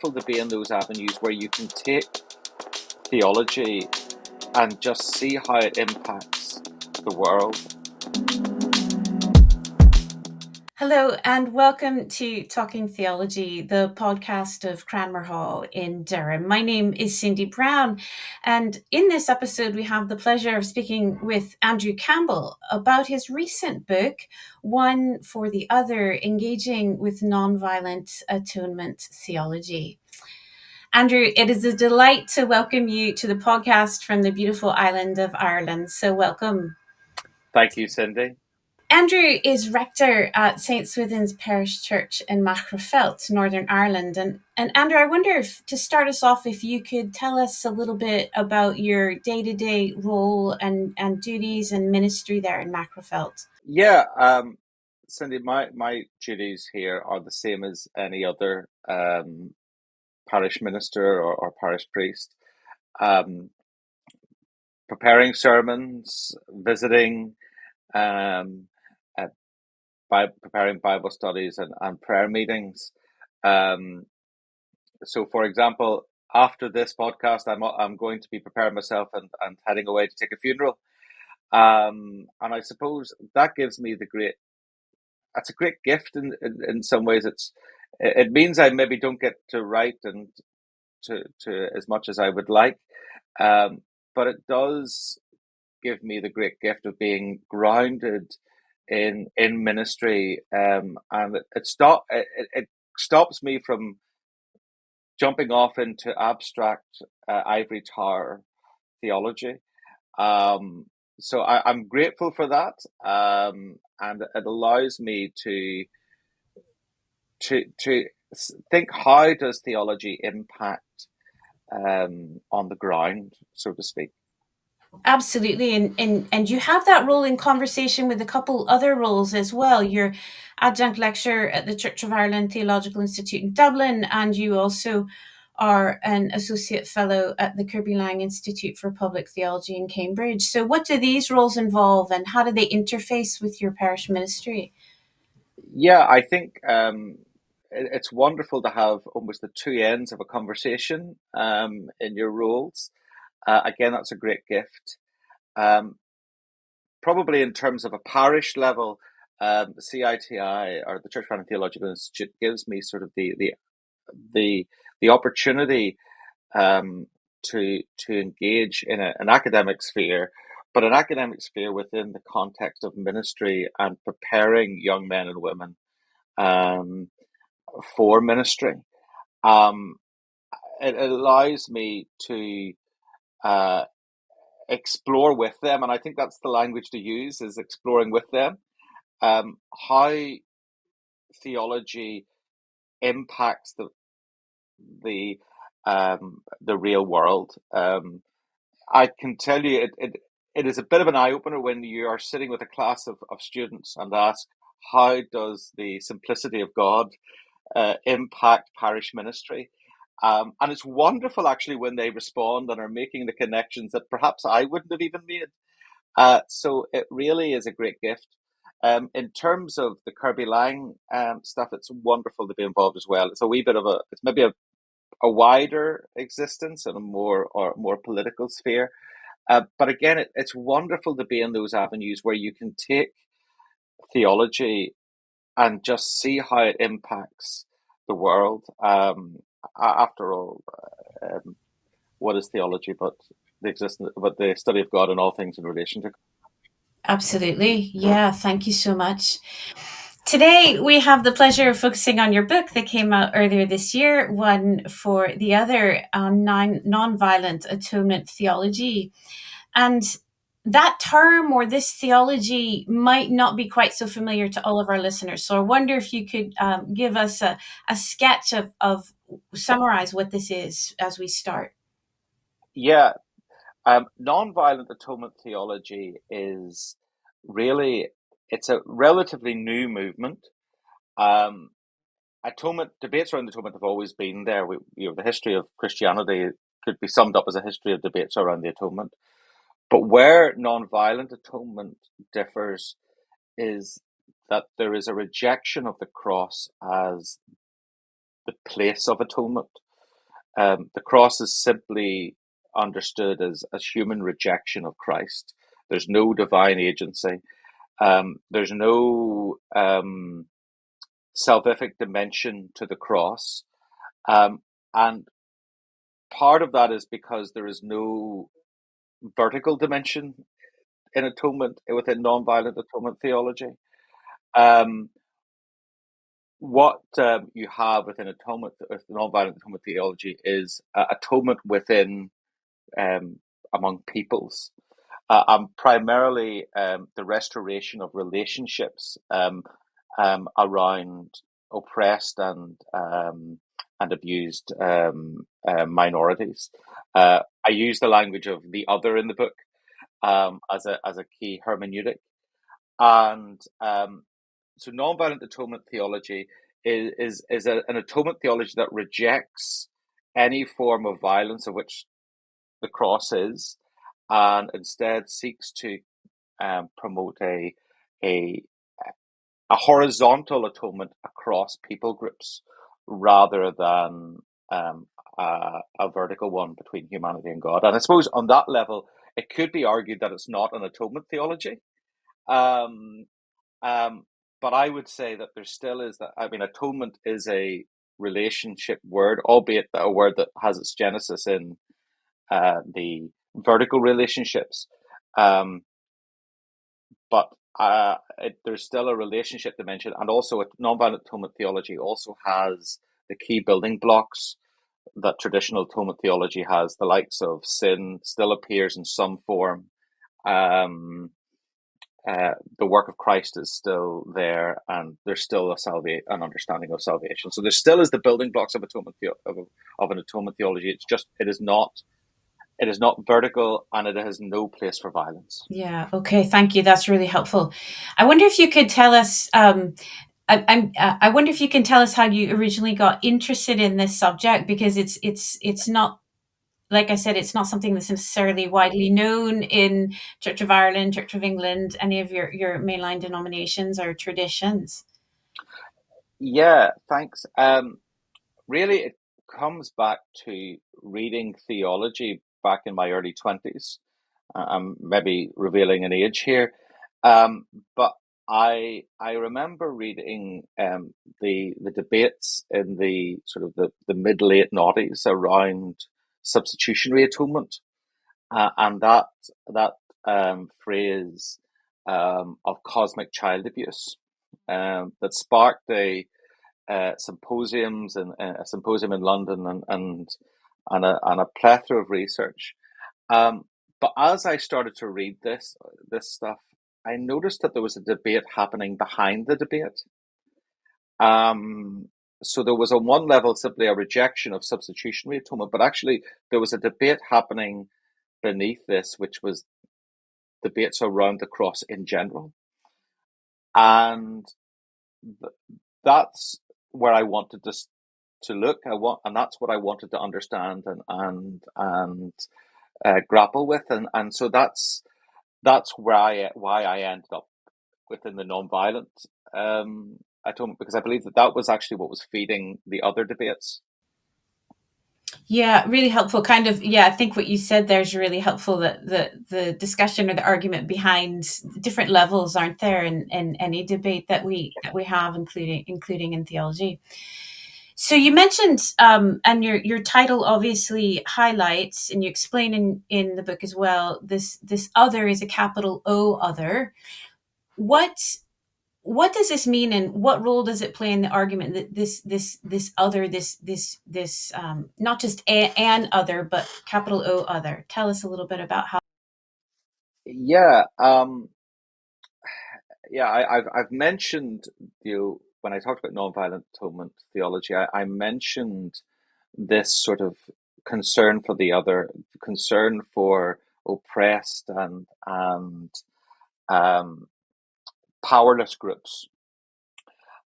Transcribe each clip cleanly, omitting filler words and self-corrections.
wonderful to be in those avenues where you can take theology and just see how it impacts the world. Hello and welcome to Talking Theology, the podcast of Cranmer Hall in Durham. My name is Cindy Brown, and in this episode we have the pleasure of speaking with Andrew Campbell about his recent book, One for the Other, Engaging with Nonviolent Atonement Theology. Andrew, it is a delight to welcome you to the podcast from the beautiful island of Ireland, so welcome. Thank you, Cindy. Andrew is rector at St. Swithin's Parish Church in Magherafelt, Northern Ireland. And Andrew, I wonder if, to start us off, if you could tell us a little bit about your day-to-day role and duties and ministry there in Magherafelt. Yeah, Cindy, my duties here are the same as any other parish minister or parish priest. Preparing sermons, visiting, preparing Bible studies and prayer meetings. So, for example, after this podcast, I'm going to be preparing myself and heading away to take a funeral. And I suppose that gives me that's a great gift in some ways. It means I maybe don't get to write and to as much as I would like, but it does give me the great gift of being grounded in ministry, and it stops me from jumping off into abstract ivory tower theology. So I'm grateful for that, and it allows me to think, how does theology impact on the ground, so to speak. Absolutely. And you have that role in conversation with a couple other roles as well. You're adjunct lecturer at the Church of Ireland Theological Institute in Dublin, and you also are an associate fellow at the Kirby Lang Institute for Public Theology in Cambridge. So what do these roles involve, and how do they interface with your parish ministry? Yeah, I think it's wonderful to have almost the two ends of a conversation in your roles. Again, that's a great gift. Probably in terms of a parish level, the CITI, or the Church of Ireland Theological Institute, gives me sort of the opportunity to engage in an academic sphere, but an academic sphere within the context of ministry and preparing young men and women for ministry. It allows me to explore with them, and I think that's the language to use, is exploring with them how theology impacts the real world. I can tell you, it is a bit of an eye-opener when you are sitting with a class of students and ask, how does the simplicity of God impact parish ministry? And it's wonderful, actually, when they respond and are making the connections that perhaps I wouldn't have even made. So it really is a great gift. In terms of the Kirby Lang stuff, it's wonderful to be involved as well. It's a wee bit of it's maybe a wider existence and a more political sphere. But again, it's wonderful to be in those avenues where you can take theology and just see how it impacts the world. After all, what is theology but the study of God and all things in relation to God? Absolutely. Yeah, thank you so much. Today, we have the pleasure of focusing on your book that came out earlier this year, One for the Other, Nonviolent Atonement Theology. And that term, or this theology, might not be quite so familiar to all of our listeners. So I wonder if you could give us a sketch of summarize what this is as we start. Yeah. Nonviolent atonement theology is really, it's a relatively new movement. Debates around atonement have always been there. The history of Christianity could be summed up as a history of debates around the atonement. But where nonviolent atonement differs is that there is a rejection of the cross as the place of atonement. The cross is simply understood as human rejection of Christ. There's no divine agency. There's no salvific dimension to the cross. And part of that is because there is no vertical dimension in atonement within nonviolent atonement theology. What you have within nonviolent atonement theology is atonement within among peoples, and primarily the restoration of relationships around oppressed and abused minorities. I use the language of the other in the book as a key hermeneutic, and so nonviolent atonement theology is an atonement theology that rejects any form of violence of which the cross is, and instead seeks to promote a horizontal atonement across people groups rather than a vertical one between humanity and God. And I suppose on that level, it could be argued that it's not an atonement theology. But I would say that there still is that. I mean, atonement is a relationship word, albeit a word that has its genesis in the vertical relationships. But there's still a relationship dimension, and also nonviolent atonement theology also has the key building blocks that traditional atonement theology has. The likes of sin still appears in some form. The work of Christ is still there, and there's still an understanding of salvation. So there still is the building blocks of an atonement theology. It is not vertical, and it has no place for violence. Yeah. Okay. Thank you. That's really helpful. I wonder if you could tell us. I wonder if you can tell us how you originally got interested in this subject, because it's not, like I said, it's not something that's necessarily widely known in Church of Ireland, Church of England, any of your mainline denominations or traditions. Yeah, thanks. Really, it comes back to reading theology back in my early 20s. I'm maybe revealing an age here, but I remember reading the debates in the sort of the mid late noughties around substitutionary atonement, and that phrase of cosmic child abuse that sparked symposiums and a symposium in London and a plethora of research. But as I started to read this stuff, I noticed that there was a debate happening behind the debate. So there was on one level simply a rejection of substitutionary atonement, but actually there was a debate happening beneath this, which was debates around the cross in general. And that's where I wanted to look. And that's what I wanted to understand and grapple with, and so that's why I ended up within the nonviolent atonement, because I believe that was actually what was feeding the other debates. Yeah, really helpful. Kind of, yeah, I think what you said there is really helpful, that the discussion or the argument behind different levels aren't there in any debate that we have, including in theology. So you mentioned, and your title obviously highlights, and you explain in the book as well, this other is a capital O other. What does this mean, and what role does it play in the argument that this other, this not just an other, but capital O other? Tell us a little bit about how. Yeah, I've mentioned, when I talked about nonviolent atonement theology, I mentioned this sort of concern for the other, concern for oppressed and powerless groups.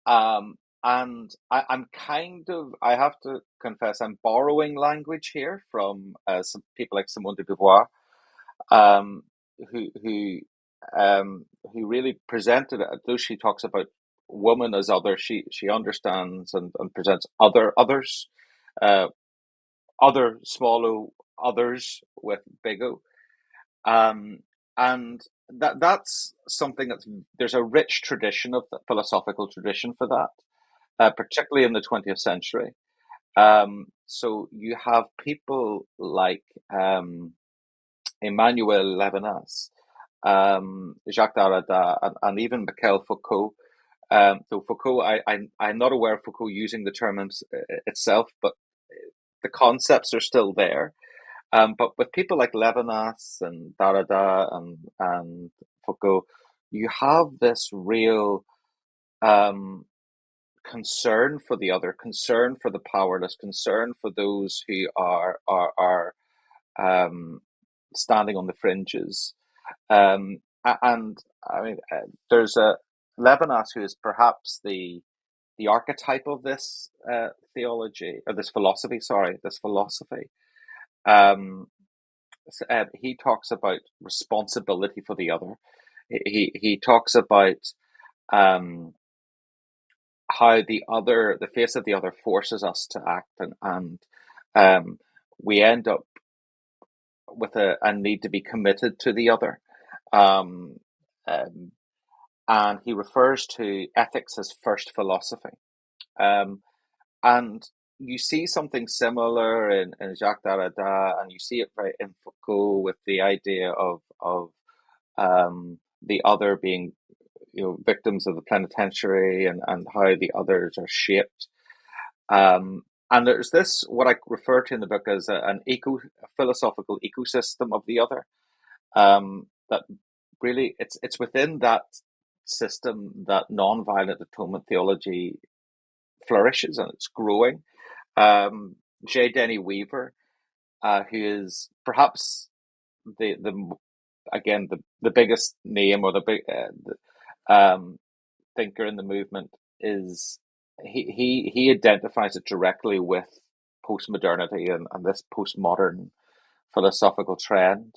And I'm I have to confess, I'm borrowing language here from some people like Simone de Beauvoir, who really presented it, though she talks about woman as other, she understands and presents others other small o, others with big O. And that's something there's a rich tradition of the philosophical tradition for that, particularly in the 20th century. So you have people like Emmanuel Levinas, Jacques Derrida, and even Michel Foucault. So Foucault, I'm not aware of Foucault using the term itself, but the concepts are still there. But with people like Levinas and Derrida and Foucault, you have this real concern for the other, concern for the powerless, concern for those who are standing on the fringes. And I mean, there's a Levinas who is perhaps the archetype of this theology, or this philosophy. Sorry, this philosophy. He talks about responsibility for the other. He talks about how the face of the other forces us to act, and we end up with a need to be committed to the other. And he refers to ethics as first philosophy. And you see something similar in Jacques Derrida, and you see it right in Foucault with the idea of the other being, victims of the penitentiary, and how the others are shaped. And there's this, what I refer to in the book as a philosophical ecosystem of the other. That really, it's within that system that nonviolent atonement theology flourishes, and it's growing. J. Denny Weaver, who is perhaps the biggest name, or the big thinker in the movement, is he identifies it directly with postmodernity and this postmodern philosophical trend.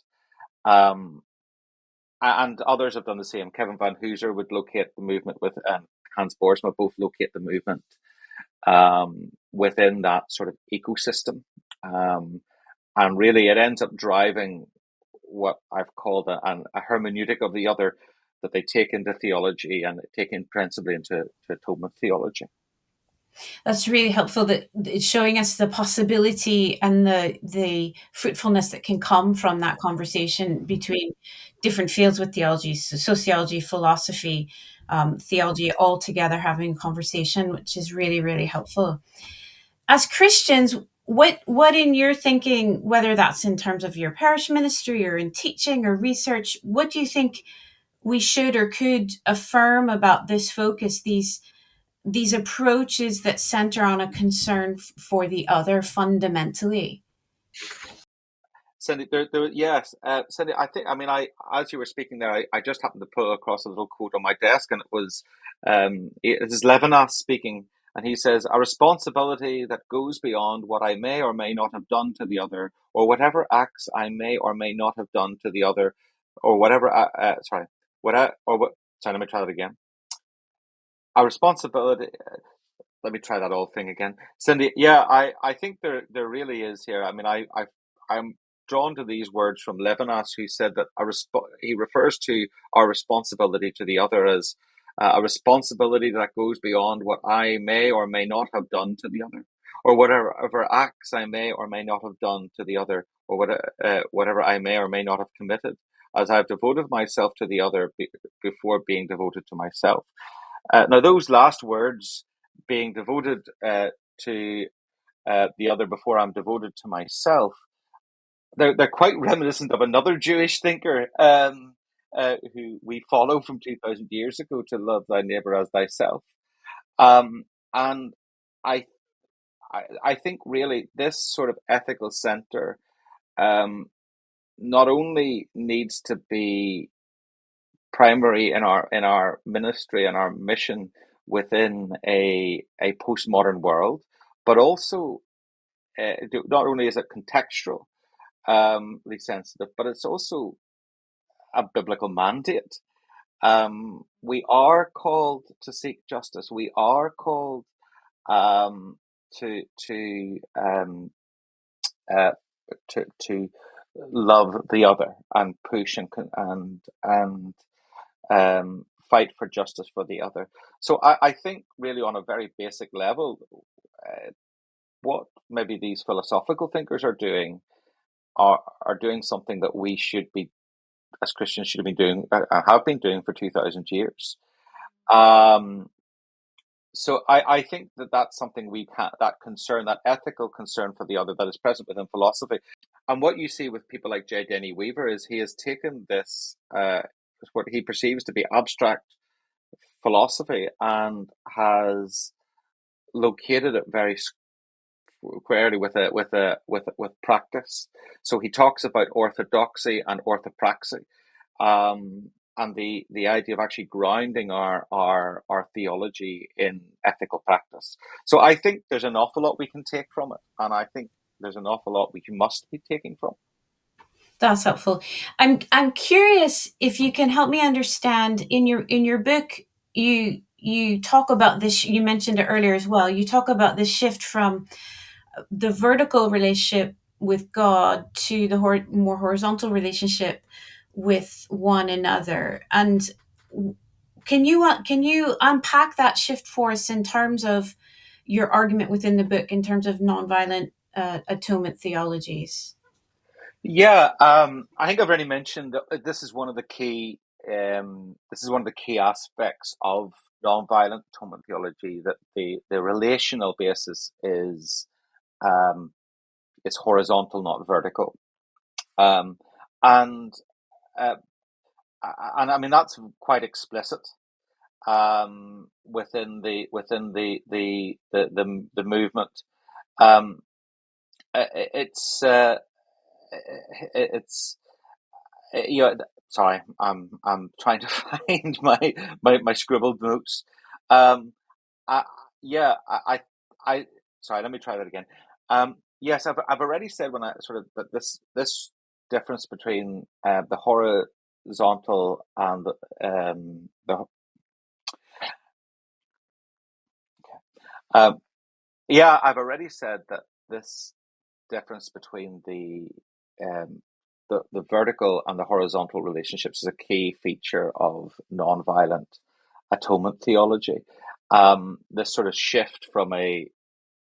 And others have done the same. Kevin Van Hooser would locate the movement with, Hans Boersma both locate the movement within that sort of ecosystem. And really it ends up driving what I've called a hermeneutic of the other, that they take into theology and take in principally into atonement theology. That's really helpful, that it's showing us the possibility and the fruitfulness that can come from that conversation between different fields with theology, so sociology, philosophy, theology, all together having a conversation, which is really, really helpful. As Christians, what in your thinking, whether that's in terms of your parish ministry or in teaching or research, what do you think we should or could affirm about this focus, these approaches that center on a concern for the other fundamentally? Cindy, yes, Cindy. As you were speaking there, I just happened to pull across a little quote on my desk, and it is Levinas speaking, and he says, "A responsibility that goes beyond what I may or may not have done to the other, or whatever acts I may or may not have done to the other, or whatever." Sorry, what I, or what? Sorry, let me try that again. A responsibility. Let me try that whole thing again, Cindy. Yeah, I think there really is here. I mean, I'm drawn to these words from Levinas, who said that he refers to our responsibility to the other as a responsibility that goes beyond what I may or may not have done to the other, or whatever acts I may or may not have done to the other, or whatever I may or may not have committed, as I've devoted myself to the other before being devoted to myself. Now, those last words, being devoted to the other before I'm devoted to myself, they're quite reminiscent of another Jewish thinker who we follow from 2,000 years ago, to love thy neighbor as thyself. And I think really this sort of ethical center not only needs to be primary in our ministry and our mission within a postmodern world, but also not only is it contextually sensitive, but it's also a biblical mandate. We are called to seek justice. We are called to to love the other and push and fight for justice for the other. So I think really on a very basic level, what maybe these philosophical thinkers are doing are doing something that we should be, as Christians, should have been doing and have been doing for 2,000 years. So I think that's something we can, that concern, that ethical concern for the other that is present within philosophy. And what you see with people like J. Denny Weaver is he has taken this, what he perceives to be abstract philosophy, and has located it very squarely with practice. So he talks about orthodoxy and orthopraxy, and the idea of actually grounding our theology in ethical practice. So I think there's an awful lot we can take from it, and I think there's an awful lot we must be taking from. That's helpful. I'm curious if you can help me understand, in your book, you talk about this. You mentioned it earlier as well. You talk about this shift from the vertical relationship with God to the more horizontal relationship with one another. And can you unpack that shift for us in terms of your argument within the book, in terms of nonviolent atonement theologies? Yeah, I think I've already mentioned that this is one of the key aspects of nonviolent atonement theology, that the relational basis is horizontal, not vertical, and I mean that's quite explicit within the movement. It's you know, sorry, I'm trying to find my scribbled notes. Yeah, I sorry, let me try that again. Yes, I've already said when I sort of that this difference between the horizontal and the yeah, I've already said that this difference between the vertical and the horizontal relationships is a key feature of nonviolent atonement theology. This sort of shift from a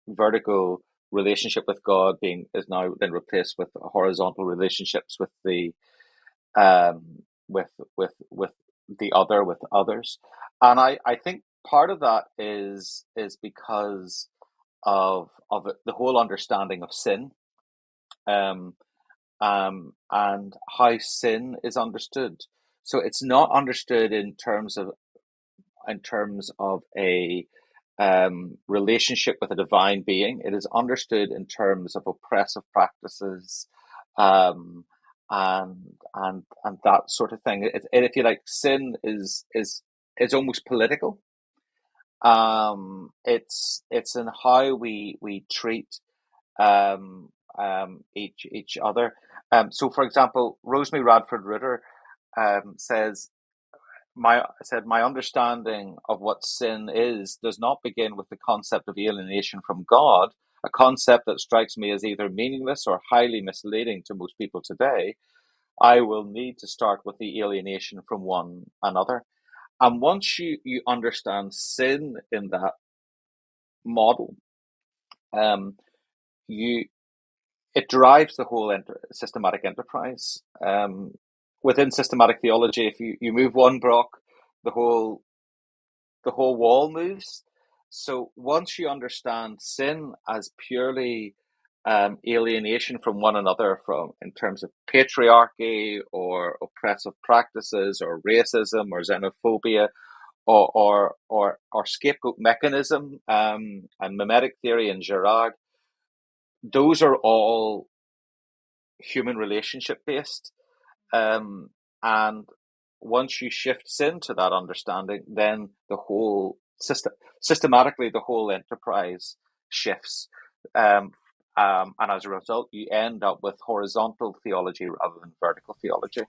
vertical relationship with God is now then replaced with horizontal relationships with the with the other, with others. And I think part of that is because of the whole understanding of sin, and how sin is understood. So it's not understood in terms of a relationship with a divine being. It is understood in terms of oppressive practices, um, and that sort of thing. If you like, sin is almost political. It's in how we treat each other. So, for example, Rosemary Radford Ritter says, my understanding of what sin is does not begin with the concept of alienation from God, a concept that strikes me as either meaningless or highly misleading to most people today. I will need to start with the alienation from one another. And once you understand sin in that model, you it drives the whole systematic enterprise. Within systematic theology, if you move one block, the whole wall moves. So once you understand sin as purely alienation from one another, from in terms of patriarchy or oppressive practices or racism or xenophobia or scapegoat mechanism, and mimetic theory and Girard, those are all human relationship based. And once you shift sin to that understanding, then the whole systematically, the whole enterprise shifts. And as a result, you end up with horizontal theology rather than vertical theology.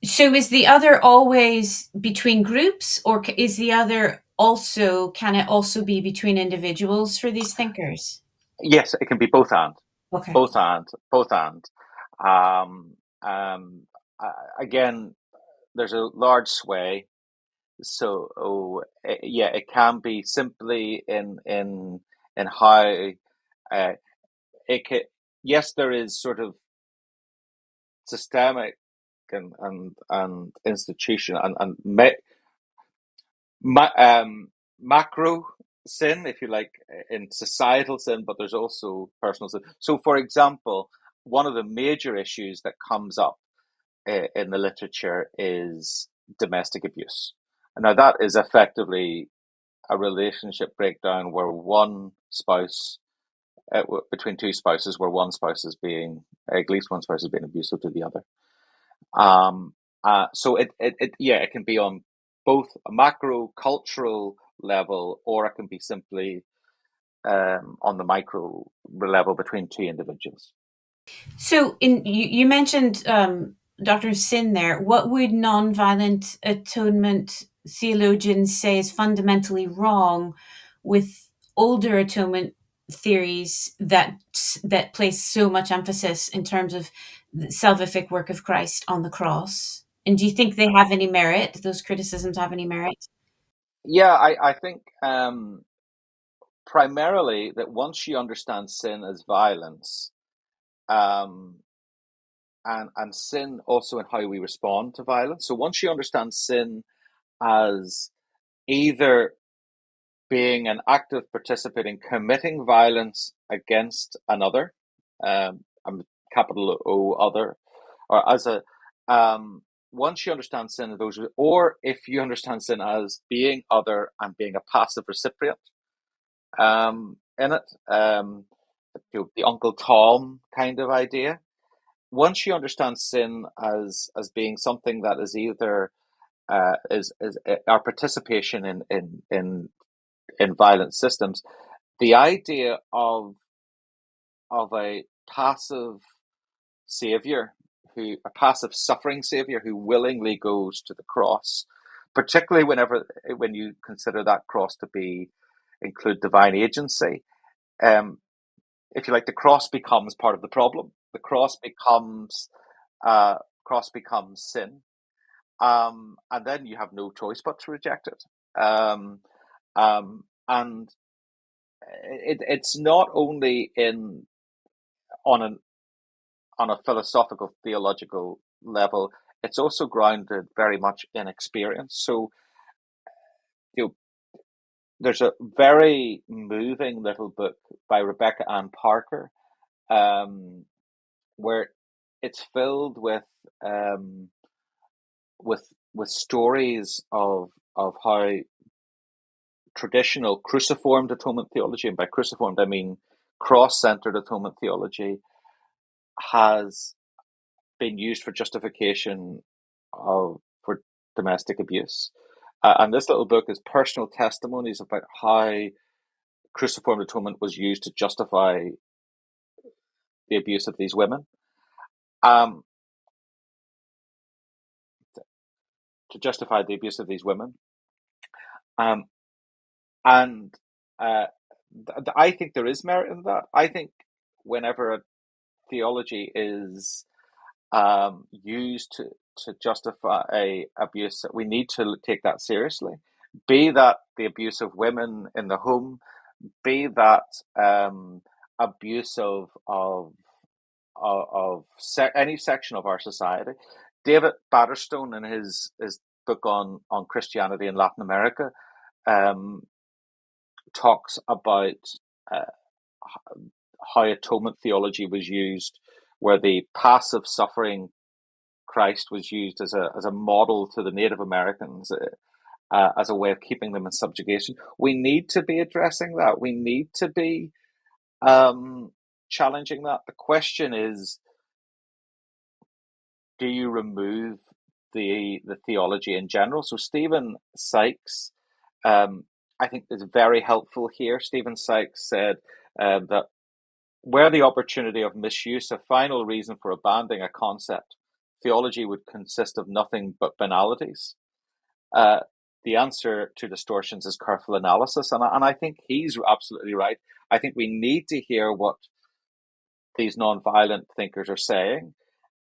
So is the other always between groups, or is the other also, can it also be between individuals for these thinkers? Yes, it can be both and. Okay. Both and. Um, um, Again, there's a large sway. So, yeah, it can be simply in how uh, it can. Yes, there is sort of systemic and institution and ma macro sin, if you like, in societal sin, but there's also personal sin. So, for example, one of the major issues that comes up in the literature is domestic abuse. Now, that is effectively a relationship breakdown where one spouse, between two spouses, where one spouse is being, at least one spouse is being abusive to the other. Um, so yeah, it can be on both a macro cultural level, or it can be simply on the micro level between two individuals. So, you mentioned Dr. Sin there. What would nonviolent atonement theologians say is fundamentally wrong with older atonement theories that place so much emphasis in terms of the salvific work of Christ on the cross? And do you think they have any merit? Those criticisms have any merit? Yeah, I think primarily that once you understand sin as violence, um, and sin also in how we respond to violence. So once you understand sin as either being an active participant, committing violence against another, capital O other, or as a once you understand sin as those, or if you understand sin as being other and being a passive recipient in it, the Uncle Tom kind of idea. Once you understand sin as being something that is either is our participation in violent systems, the idea of a passive savior, who a passive suffering savior who willingly goes to the cross, particularly when you consider that cross to be include divine agency. Um, if you like, the cross becomes part of the problem. The cross becomes sin, and then you have no choice but to reject it. And it's not only in on an on a philosophical theological level; it's also grounded very much in experience. So, you know, there's a very moving little book by Rebecca Ann Parker, um, where it's filled um, with stories of how traditional cruciformed atonement theology, and by cruciformed I mean cross-centered atonement theology, has been used for justification for domestic abuse. And this little book is personal testimonies about how cruciform atonement was used to justify the abuse of these women. Um, to justify the abuse of these women. Um, and I think there is merit in that. I think whenever a theology is used to justify abuse, we need to take that seriously. Be that the abuse of women in the home, be that abuse any section of our society. David Batterstone, in his book on Christianity in Latin America, talks about uh, how atonement theology was used, where the passive suffering Christ was used as a model to the Native Americans, as a way of keeping them in subjugation. We need to be addressing that. We need to be challenging that. The question is, do you remove the theology in general? So Stephen Sykes, I think, is very helpful here. Stephen Sykes said that where the opportunity of misuse a final reason for abandoning a concept, theology would consist of nothing but banalities. Uh, the answer to distortions is careful analysis, and I think he's absolutely right. I think we need to hear what these non-violent thinkers are saying,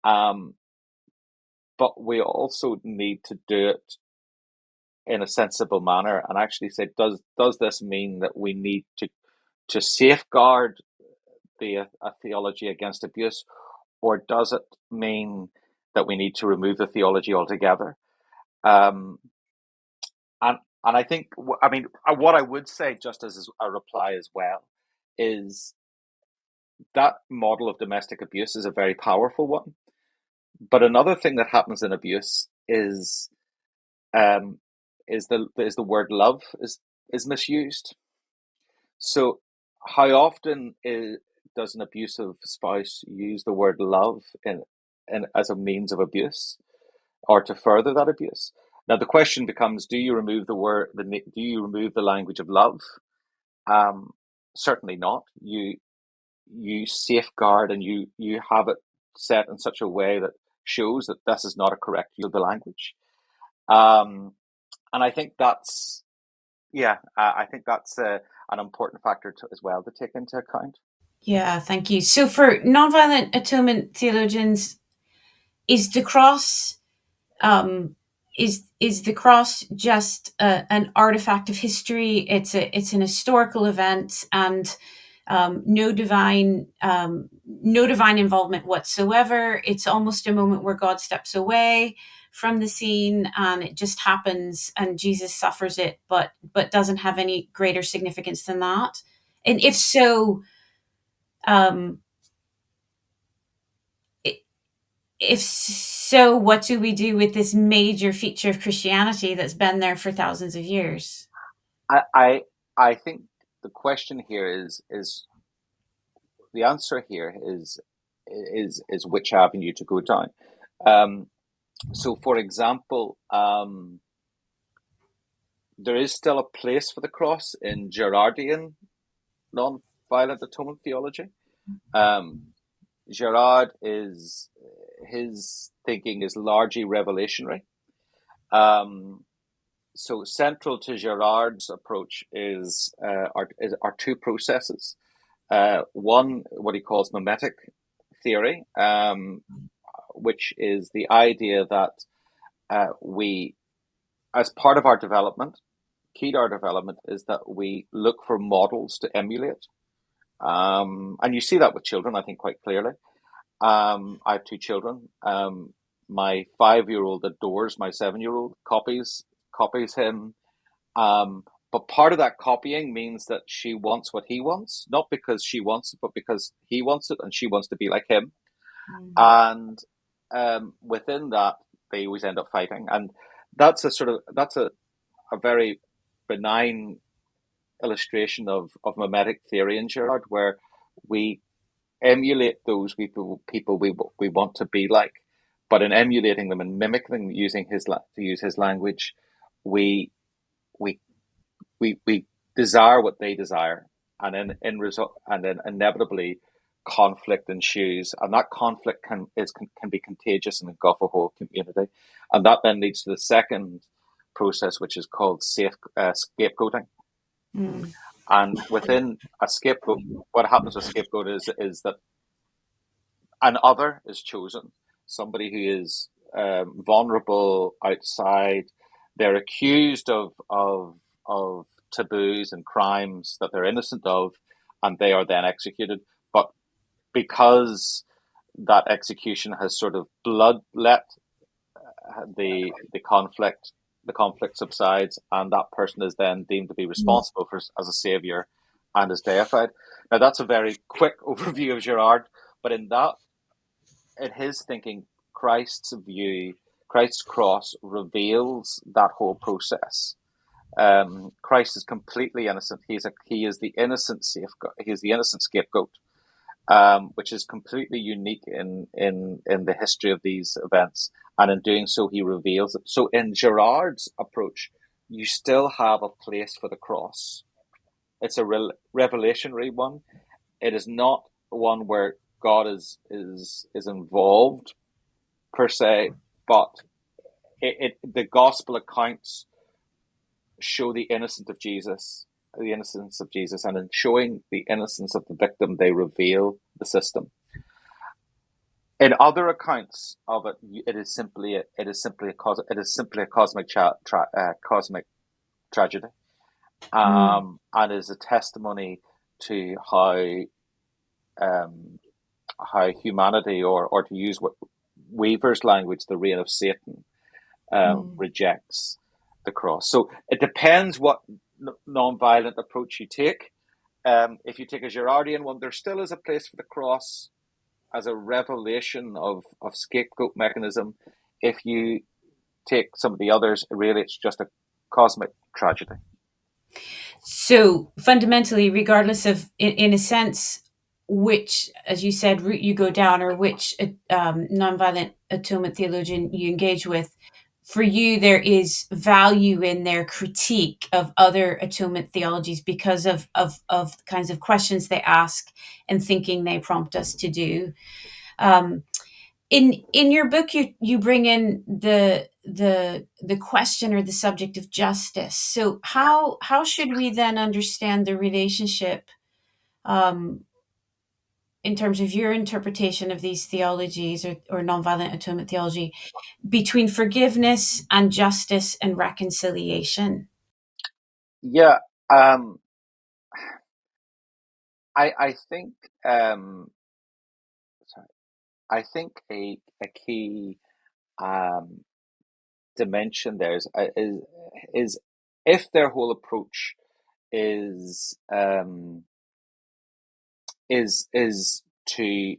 but we also need to do it in a sensible manner and actually say, does this mean that we need to safeguard a theology against abuse, or does it mean that we need to remove the theology altogether? And I think, I mean, what I would say, just as a reply as well, is that model of domestic abuse is a very powerful one. But another thing that happens in abuse is the word love is misused. So how often does an abusive spouse use the word love in as a means of abuse or to further that abuse? Now the question becomes: do you remove do you remove the language of love? Certainly not. You safeguard and you have it set in such a way that shows that this is not a correct use of the language. And I think that's I think that's an important factor as well to take into account. Yeah, thank you. So for nonviolent atonement theologians, is the cross is the cross just an artifact of history? It's an historical event, and no divine involvement whatsoever. It's almost a moment where God steps away from the scene, and it just happens, and Jesus suffers it, but doesn't have any greater significance than that. And if so, if so, what do we do with this major feature of Christianity that's been there for thousands of years? I think the question here is the answer here is which avenue to go down. So, for example, there is still a place for the cross in Gerardian non-violent atonement theology. Gerard his thinking is largely revelationary. So central to Gerard's approach are two processes. One, what he calls mimetic theory, which is the idea that we, as part of our development, key to our development, is that we look for models to emulate. And you see that with children, I think, quite clearly. I have two children. My 5-year-old adores my 7-year-old, copies him. But part of that copying means that she wants what he wants, not because she wants it, but because he wants it, and she wants to be like him. And within that, they always end up fighting. And that's a very benign illustration of mimetic theory in Gerard, where we emulate those people we want to be like, but in emulating them and mimicking them, to use his language, we desire what they desire, and then inevitably conflict ensues, and that conflict can be contagious and engulf a whole community, and that then leads to the second process, which is called scapegoating. And within a scapegoat, what happens with scapegoat is that an other is chosen, somebody who is vulnerable outside. They're accused of taboos and crimes that they're innocent of, and they are then executed. But because that execution has sort of bloodlet, the conflict subsides, and that person is then deemed to be responsible as a savior and is deified. Now, that's a very quick overview of Girard, but in his thinking, Christ's cross reveals that whole process. Christ is completely innocent. He is the innocent scapegoat, which is completely unique in the history of these events. And in doing so, he reveals it. So in Girard's approach, you still have a place for the cross. It's a revelationary one. It is not one where God is involved per se, but the gospel accounts show the innocence of Jesus, and in showing the innocence of the victim, they reveal the system. In other accounts of it, it is simply a cosmic tragedy, Mm, and is a testimony to um, how humanity, or to use what Weaver's language, the reign of Satan, mm. rejects the cross. So it depends what non-violent approach you take. If you take a Girardian one, there still is a place for the cross as a revelation of scapegoat mechanism. If you take some of the others, really it's just a cosmic tragedy. So fundamentally, regardless of, in a sense, which, as you said, route you go down, or which nonviolent atonement theologian you engage with, for you, there is value in their critique of other atonement theologies because of kinds of questions they ask and thinking they prompt us to do. Um, in your book, you bring in the question or the subject of justice. So how should we then understand the relationship, um, in terms of your interpretation of these theologies, or nonviolent atonement theology, between forgiveness and justice and reconciliation? Yeah, um, I think sorry, I think a key um, dimension there is if their whole approach is is is to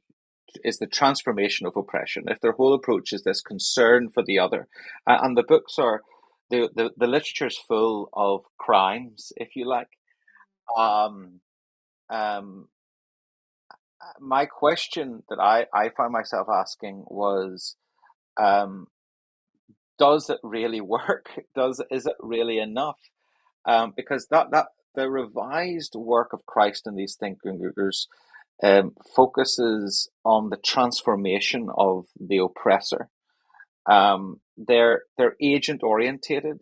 is the transformation of oppression. If their whole approach is this concern for the other, and the books are the literature is full of crimes, if you like. Um, um, my question that I found myself asking was, um, does it really work? Is it really enough? Because that the revised work of Christ in these thinking groups focuses on the transformation of the oppressor. They're agent orientated,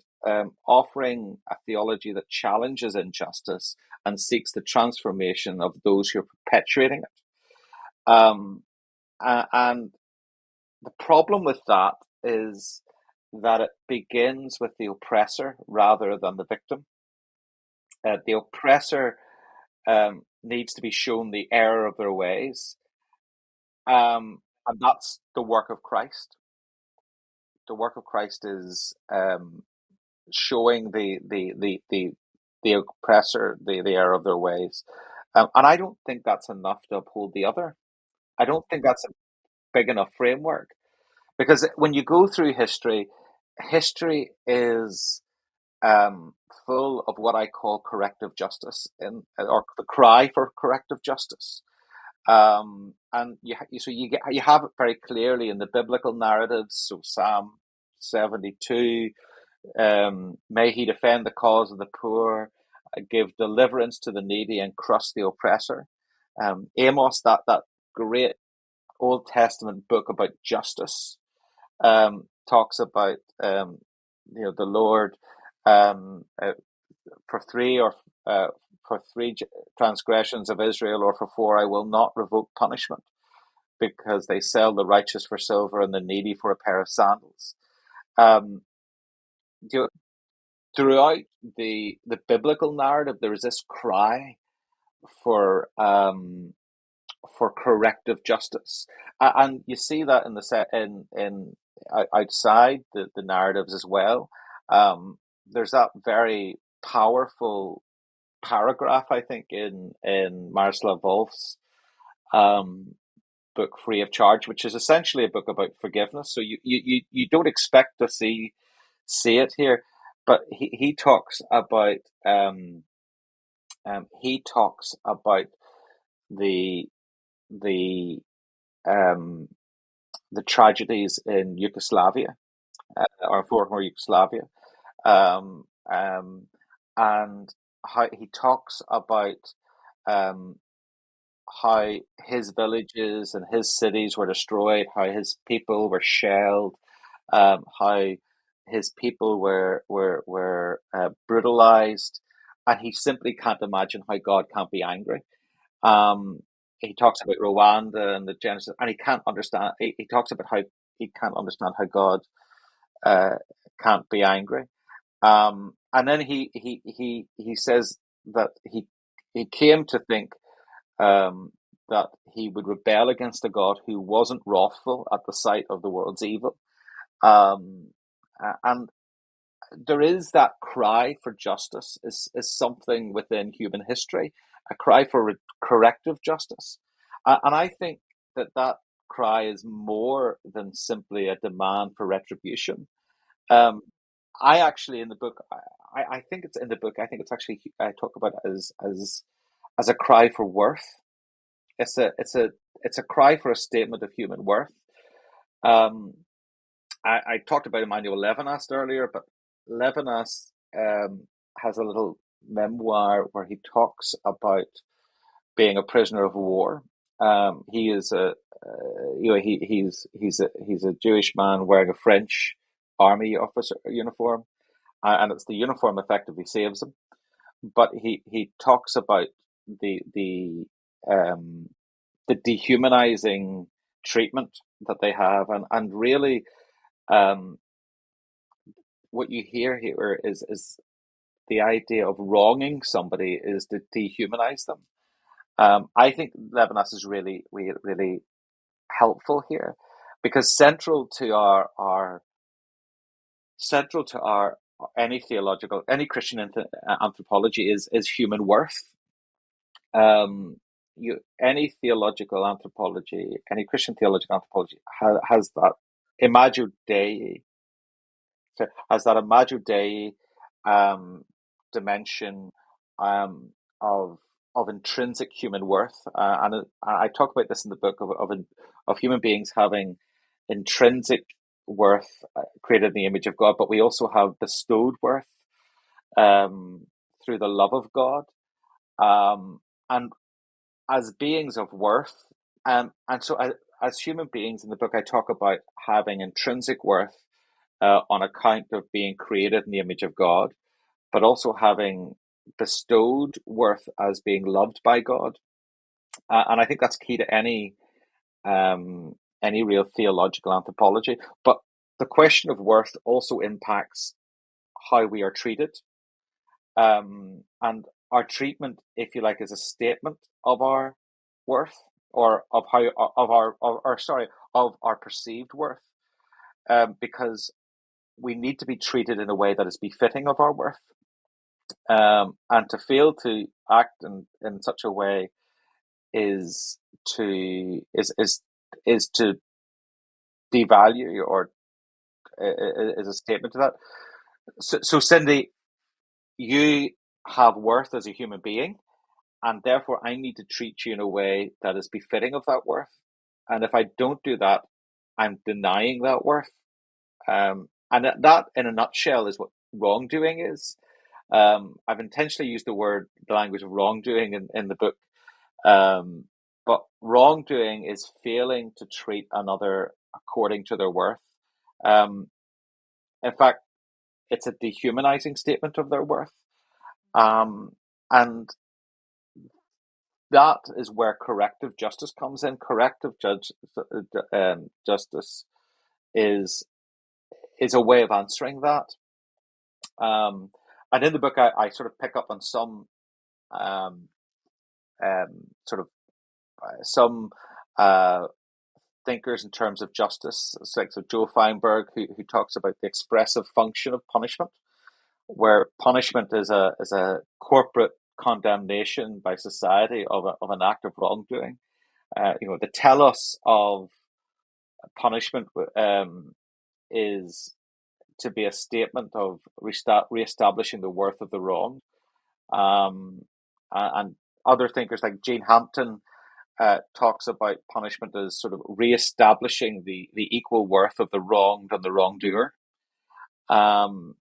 offering a theology that challenges injustice and seeks the transformation of those who are perpetuating it. And the problem with that is that it begins with the oppressor rather than the victim. The oppressor needs to be shown the error of their ways, and that's the work of Christ. The work of Christ is showing the oppressor the error of their ways, and I don't think that's enough to uphold the other. I don't think that's a big enough framework, because when you go through history, history is full of what I call corrective justice, or the cry for corrective justice. And you have it very clearly in the biblical narratives. So Psalm 72, may he defend the cause of the poor, give deliverance to the needy, and crush the oppressor. Amos, that great Old Testament book about justice, talks about the Lord, um, uh, for three or for three transgressions of Israel, or for four, I will not revoke punishment, because they sell the righteous for silver and the needy for a pair of sandals. Um, you know, Throughout the biblical narrative, there is this cry for for corrective justice, and you see that in the set in outside the narratives as well. There's that very powerful paragraph, I think, in Miroslav Volf's um, book Free of Charge, which is essentially a book about forgiveness. So you don't expect to see it here, but he talks about he talks about the the um, the tragedies in Yugoslavia, or former Yugoslavia, um, um, and how he talks about um, how his villages and his cities were destroyed, how his people were shelled, how his people were brutalized, and he simply can't imagine how God can't be angry. Um, he talks about Rwanda and the Genesis, and he can't understand. He talks about how he can't understand how God uh, can't be angry. And then he says that he came to think that he would rebel against a God who wasn't wrathful at the sight of the world's evil. And there is that cry for justice is something within human history, a cry for corrective justice. And I think that cry is more than simply a demand for retribution. Um, I actually in the book, I think it's in the book. I think it's actually I talk about it as a cry for worth. It's a cry for a statement of human worth. Um, I talked about Emmanuel Levinas earlier, but Levinas has a little memoir where he talks about being a prisoner of war. He is he's a Jewish man wearing a French army officer uniform, and it's the uniform effectively saves him. But he talks about the the um, the dehumanizing treatment that they have, and really um, what you hear here is the idea of wronging somebody is to dehumanize them. I think Levinas is really helpful here because central to our any Christian anthropology is human worth. Any theological anthropology, any Christian theological anthropology has that imago Dei, has that imago Dei dimension um, of intrinsic human worth, and I talk about this in the book of human beings having intrinsic worth created in the image of God, but we also have bestowed worth um, through the love of God, and as beings of worth, and so as human beings in the book, I talk about having intrinsic worth on account of being created in the image of God, but also having bestowed worth as being loved by God. And I think that's key to any real theological anthropology. But the question of worth also impacts how we are treated. And our treatment, if you like, is a statement of our worth or of how of our or sorry of our perceived worth, because we need to be treated in a way that is befitting of our worth. And to fail to act in such a way is to is to devalue or is a statement to that. So Cindy, you have worth as a human being, and therefore I need to treat you in a way that is befitting of that worth. And if I don't do that, I'm denying that worth. And that, in a nutshell, is what wrongdoing is. I've intentionally used the language of wrongdoing in the book. But wrongdoing is failing to treat another according to their worth. Um, in fact, it's a dehumanizing statement of their worth. And that is where corrective justice comes in. Justice is a way of answering that. And in the book, I sort of pick up on some um, sort of some thinkers in terms of justice, like so Joe Feinberg, who talks about the expressive function of punishment, where punishment is a corporate condemnation by society of an act of wrongdoing. The telos of punishment is to be a statement of reestablishing the worth of the wrong. And other thinkers like Jane Hampton talks about punishment as sort of reestablishing the equal worth of the wronged and the wrongdoer. And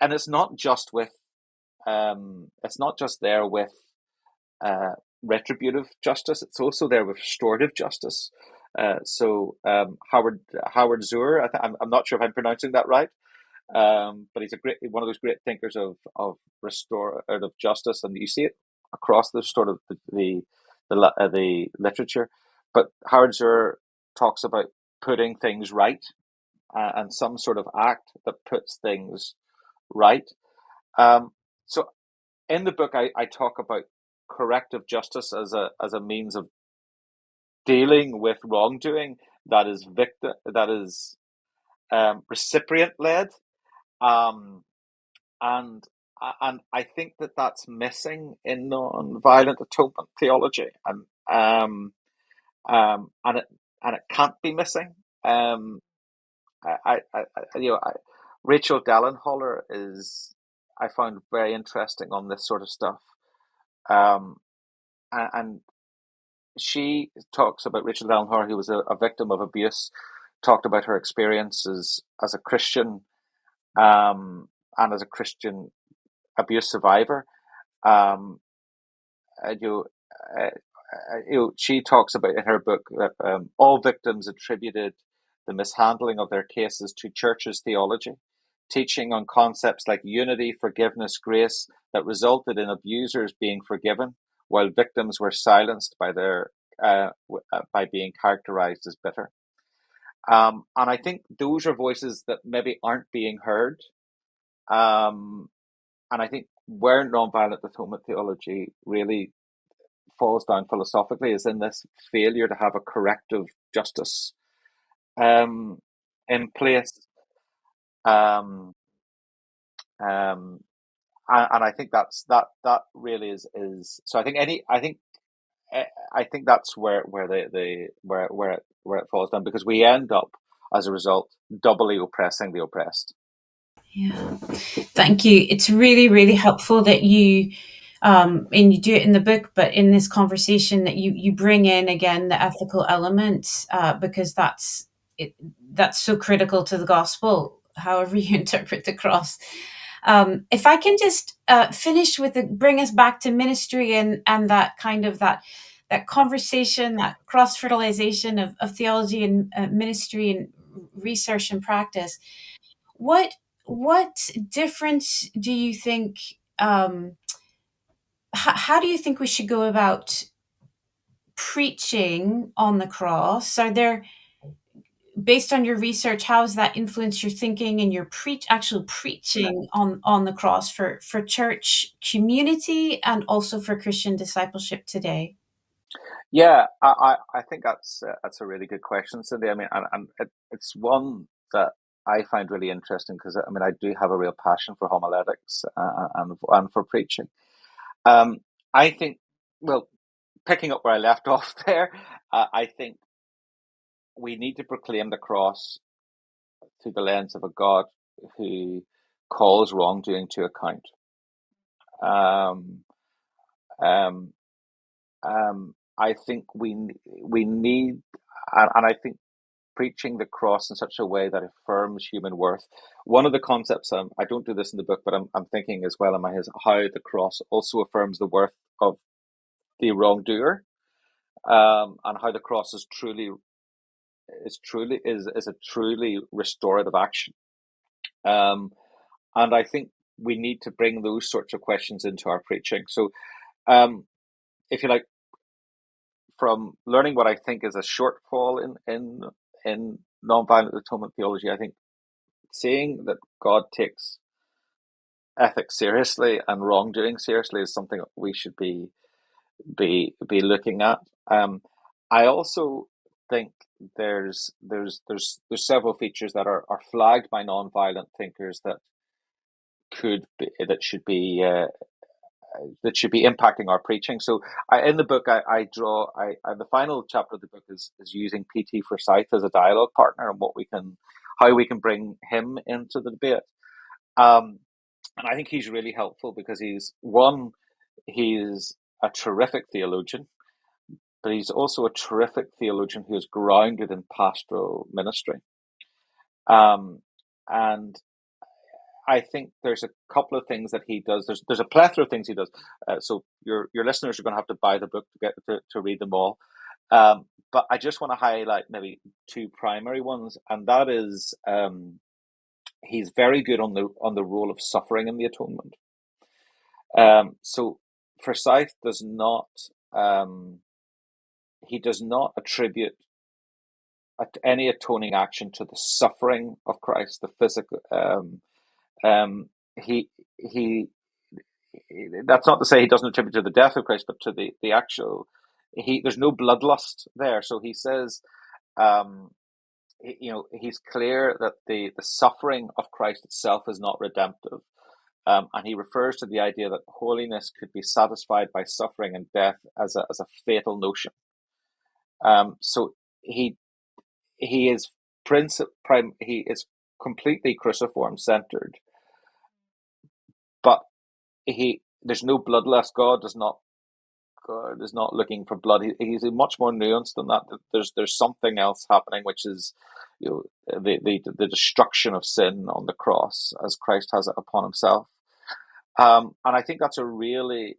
it's not just with it's not just there with retributive justice; it's also there with restorative justice. Howard Zur, I'm not sure if I'm pronouncing that right, but he's one of those great thinkers of restorative justice, and you see it across the sort of the the literature. But Howard Zur talks about putting things right, and some sort of act that puts things right. So in the book, I talk about corrective justice as a means of dealing with wrongdoing that is recipient led, um, and I think that that's missing in non-violent atonement theology, and it can't be missing. Um, Rachel Dellenholler is, I found, very interesting on this sort of stuff, um, and she talks about Rachel Dellenholler, who was a victim of abuse, talked about her experiences as a Christian, and as a Christian abuse survivor. Um, she talks about in her book that all victims attributed the mishandling of their cases to church's theology, teaching on concepts like unity, forgiveness, grace that resulted in abusers being forgiven, while victims were silenced by being characterized as bitter. And I think those are voices that maybe aren't being heard. And I think where nonviolent atonement theology really falls down philosophically is in this failure to have a corrective justice in place. Um, um, and I think that really is so. I think that's where it falls down, because we end up as a result doubly oppressing the oppressed. Yeah, thank you. It's really, really helpful that you, and you do it in the book, but in this conversation that you bring in again the ethical element, because that's so critical to the gospel, however you interpret the cross. If I can just finish with bring us back to ministry and that kind of that conversation, that cross fertilization of theology and ministry and research and practice. What difference do you think? How do you think we should go about preaching on the cross? Are there, based on your research, how has that influenced your thinking and your actual preaching on the cross for church community and also for Christian discipleship today? Yeah, I think that's a really good question, Cindy. I mean, and it's one that I find really interesting, because I mean, I do have a real passion for homiletics, and for preaching. I think, well, picking up where I left off there, I think we need to proclaim the cross through the lens of a God who calls wrongdoing to account. Um, um, I think we need, and I think preaching the cross in such a way that affirms human worth. One of the concepts, I don't do this in the book, but I'm thinking as well in my head, is how the cross also affirms the worth of the wrongdoer, and how the cross is a truly restorative action. And I think we need to bring those sorts of questions into our preaching. So, if you like, from learning what I think is a shortfall in nonviolent atonement theology, I think seeing that God takes ethics seriously and wrongdoing seriously is something that we should be looking at. I also think there's several features that are flagged by nonviolent thinkers that should be impacting our preaching. So, in the book, the final chapter of the book is using P.T. Forsyth as a dialogue partner, and how we can bring him into the debate. And I think he's really helpful, because he's a terrific theologian, but he's also a terrific theologian who is grounded in pastoral ministry. And I think there's a couple of things that he does. There's a plethora of things he does. So your listeners are going to have to buy the book to get to read them all. But I just want to highlight maybe two primary ones, and that is he's very good on the role of suffering in the atonement. So Forsyth does not he does not attribute any atoning action to the suffering of Christ, the physical. He that's not to say he doesn't attribute to the death of Christ, but to the actual. There's no bloodlust there. So he says, he's clear that the suffering of Christ itself is not redemptive. And he refers to the idea that holiness could be satisfied by suffering and death as a fatal notion. So he is he is completely cruciform centered, but there's no bloodlust. God is not looking for blood. He's much more nuanced than that. There's something else happening, which is the destruction of sin on the cross as Christ has it upon himself. And I think that's a really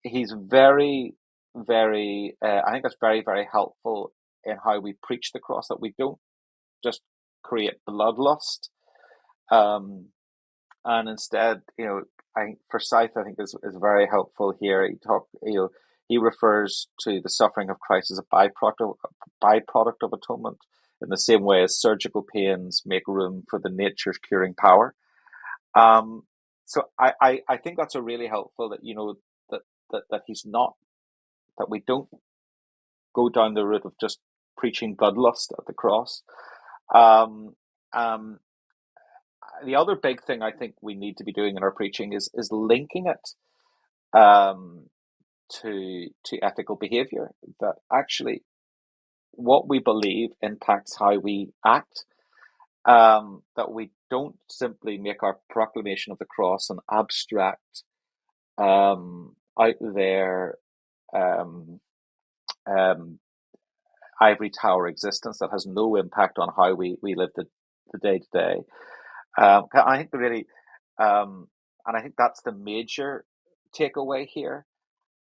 he's very, very. I think that's very, very helpful in how we preach the cross. That we don't just create bloodlust, and instead, I think Forsyth, I think is very helpful here. He refers to the suffering of Christ as a byproduct of atonement, in the same way as surgical pains make room for the nature's curing power. So I think that's a really helpful that he's not, that we don't go down the route of just preaching bloodlust at the cross. The other big thing I think we need to be doing in our preaching is linking it to ethical behavior. That actually what we believe impacts how we act. That we don't simply make our proclamation of the cross an abstract, out there, ivory tower existence that has no impact on how we live the day to day. I think and I think that's the major takeaway here,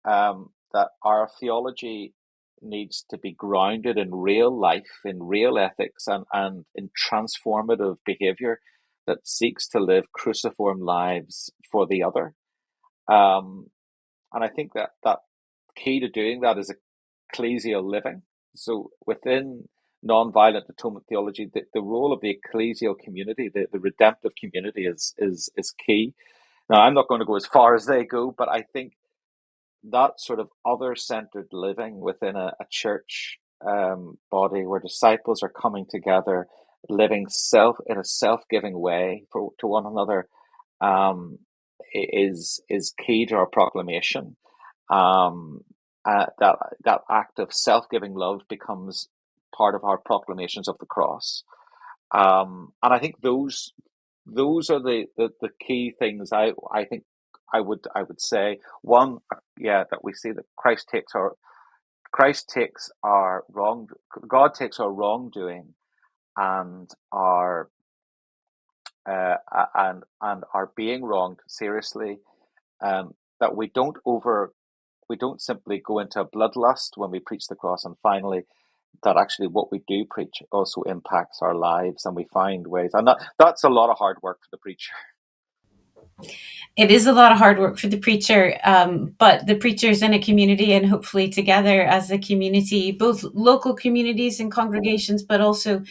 that our theology needs to be grounded in real life, in real ethics, and in transformative behavior that seeks to live cruciform lives for the other. And I think that key to doing that is ecclesial living. So within Nonviolent Atonement Theology, the role of the ecclesial community, the redemptive community, is key. Now, I'm not going to go as far as they go, but I think that sort of other-centered living within a church body where disciples are coming together, living in a self-giving way to one another, is key to our proclamation. That act of self-giving love becomes part of our proclamations of the cross, and I think those are the key things. I think I would say, one, that we see that God takes our wrongdoing and our being wronged seriously. That we don't simply go into a bloodlust when we preach the cross, and finally, that actually what we do preach also impacts our lives, and we find ways. And that's a lot of hard work for the preacher. It is a lot of hard work for the preacher, but the preachers in a community, and hopefully together as a community, both local communities and congregations, but also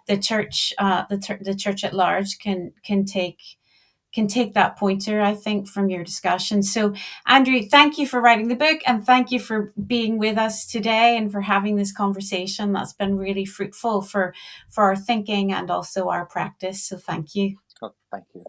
the church, the church at large, can take that pointer, I think, from your discussion. So, Andrew, thank you for writing the book, and thank you for being with us today and for having this conversation. That's been really fruitful for our thinking and also our practice. So thank you. Oh, thank you.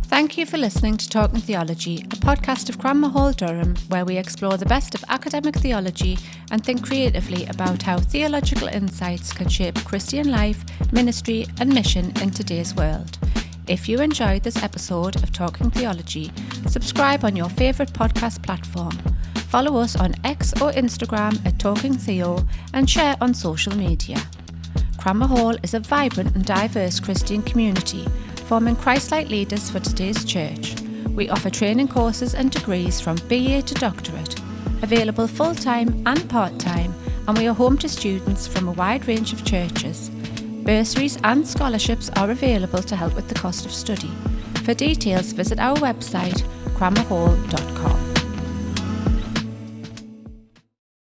Thank you for listening to Talking Theology, a podcast of Cranmer Hall, Durham, where we explore the best of academic theology and think creatively about how theological insights can shape Christian life, ministry and mission in today's world. If you enjoyed this episode of Talking Theology, subscribe on your favourite podcast platform. Follow us on X or Instagram at Talking Theo and share on social media. Cranmer Hall is a vibrant and diverse Christian community, forming Christ-like leaders for today's church. We offer training courses and degrees from BA to doctorate, available full-time and part-time, and we are home to students from a wide range of churches. Bursaries and scholarships are available to help with the cost of study. For details, visit our website, cranmerhall.com.